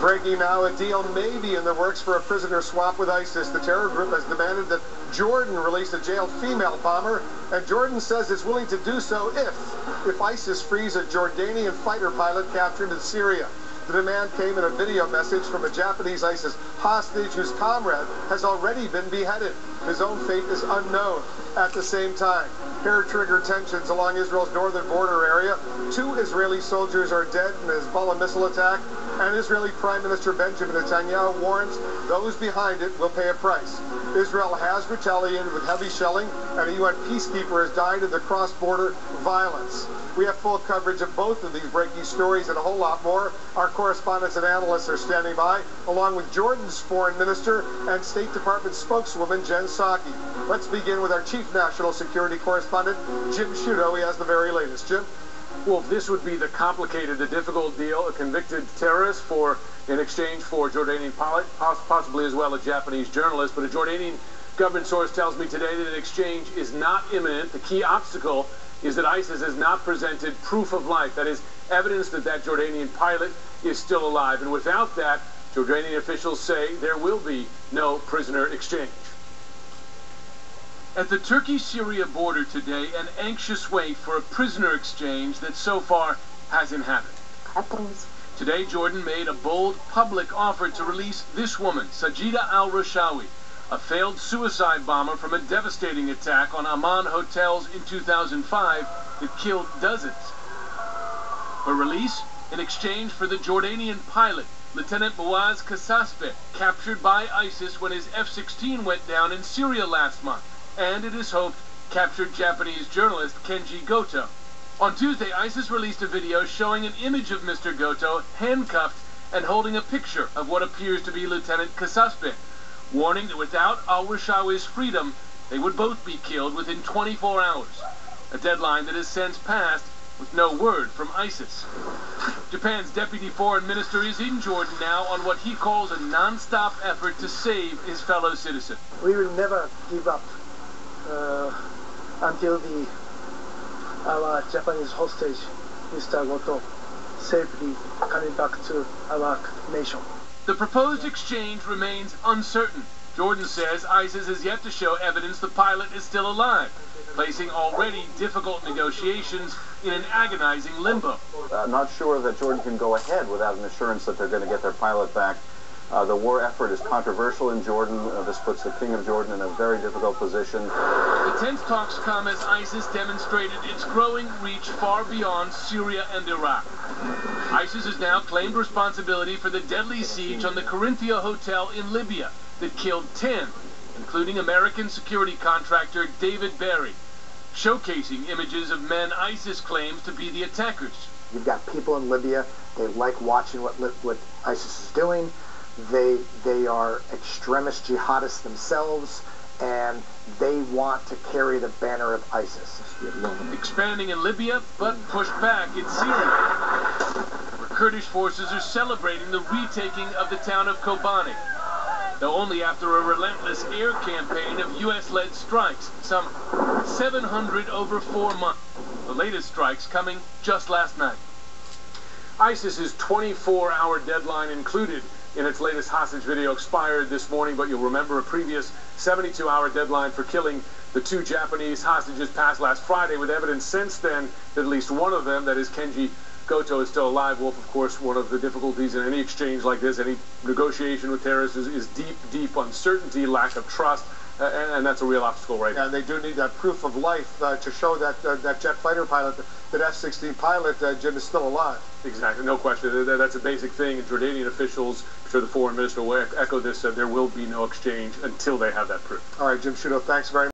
Breaking now, a deal may be in the works for a prisoner swap with ISIS. The terror group has demanded that Jordan release a jailed female bomber, and Jordan says it's willing to do so if ISIS frees a Jordanian fighter pilot captured in Syria. The demand came in a video message from a Japanese ISIS hostage whose comrade has already been beheaded. His own fate is unknown. At the same time, hair-trigger tensions along Israel's northern border area. 2 Israeli soldiers are dead in a Hezbollah missile attack, and Israeli Prime Minister Benjamin Netanyahu warns those behind it will pay a price. Israel has retaliated with heavy shelling, and a UN peacekeeper has died in the cross-border violence. We have full coverage of both of these breaking stories and a whole lot more. Our correspondents and analysts are standing by, along with Jordan's foreign minister and State Department spokeswoman Jen Psaki. Let's begin with our chief national security correspondent, Jim Sciutto. He has the very latest. Jim? Well, this would be the complicated, the difficult deal, a convicted terrorist in exchange for Jordanian pilot, possibly as well a Japanese journalist. But a Jordanian government source tells me today that an exchange is not imminent. The key obstacle is that ISIS has not presented proof of life, that is, evidence that that Jordanian pilot is still alive. And without that, Jordanian officials say there will be no prisoner exchange. At the Turkey-Syria border today, an anxious wait for a prisoner exchange that so far hasn't happened. Today, Jordan made a bold public offer to release this woman, Sajida al-Rashawi, a failed suicide bomber from a devastating attack on Amman hotels in 2005 that killed dozens. Her release in exchange for the Jordanian pilot, Lieutenant Bouaz Kasasbeh, captured by ISIS when his F-16 went down in Syria last month, and it is hoped captured Japanese journalist Kenji Goto. On Tuesday, ISIS released a video showing an image of Mr. Goto handcuffed and holding a picture of what appears to be Lieutenant Kasasbeh, warning that without al-Rashawi's freedom, they would both be killed within 24 hours, a deadline that has since passed with no word from ISIS. Japan's deputy foreign minister is in Jordan now on what he calls a non-stop effort to save his fellow citizen. We will never give up until our Japanese hostage, Mr. Goto, safely coming back to our nation. The proposed exchange remains uncertain. Jordan says ISIS has yet to show evidence the pilot is still alive, placing already difficult negotiations in an agonizing limbo. Not sure that Jordan can go ahead without an assurance that they're going to get their pilot back. The war effort is controversial in Jordan. This puts the King of Jordan in a very difficult position. The tense talks come as ISIS demonstrated its growing reach far beyond Syria and Iraq. ISIS has now claimed responsibility for the deadly siege on the Corinthia Hotel in Libya that killed 10, including American security contractor David Berry, showcasing images of men ISIS claims to be the attackers. You've got people in Libya, they like watching what ISIS is doing. They are extremist jihadists themselves, and they want to carry the banner of ISIS. Expanding in Libya, but pushed back in Syria, where Kurdish forces are celebrating the retaking of the town of Kobani, though only after a relentless air campaign of U.S.-led strikes, some 700 over 4 months. The latest strikes coming just last night. ISIS's 24-hour deadline included in its latest hostage video expired this morning, but you'll remember a previous 72-hour deadline for killing the 2 Japanese hostages passed last Friday, with evidence since then that at least one of them, that is Kenji Goto, is still alive. Wolf, of course, one of the difficulties in any exchange like this, any negotiation with terrorists, is deep uncertainty, lack of trust, and that's a real obstacle right now. And they do need that proof of life to show that that jet fighter pilot, that F-16 pilot, Jim, is still alive. Exactly, no question. That's a basic thing. And Jordanian officials, I'm sure the foreign minister will echo this, there will be no exchange until they have that proof. All right, Jim Sciutto, thanks very much.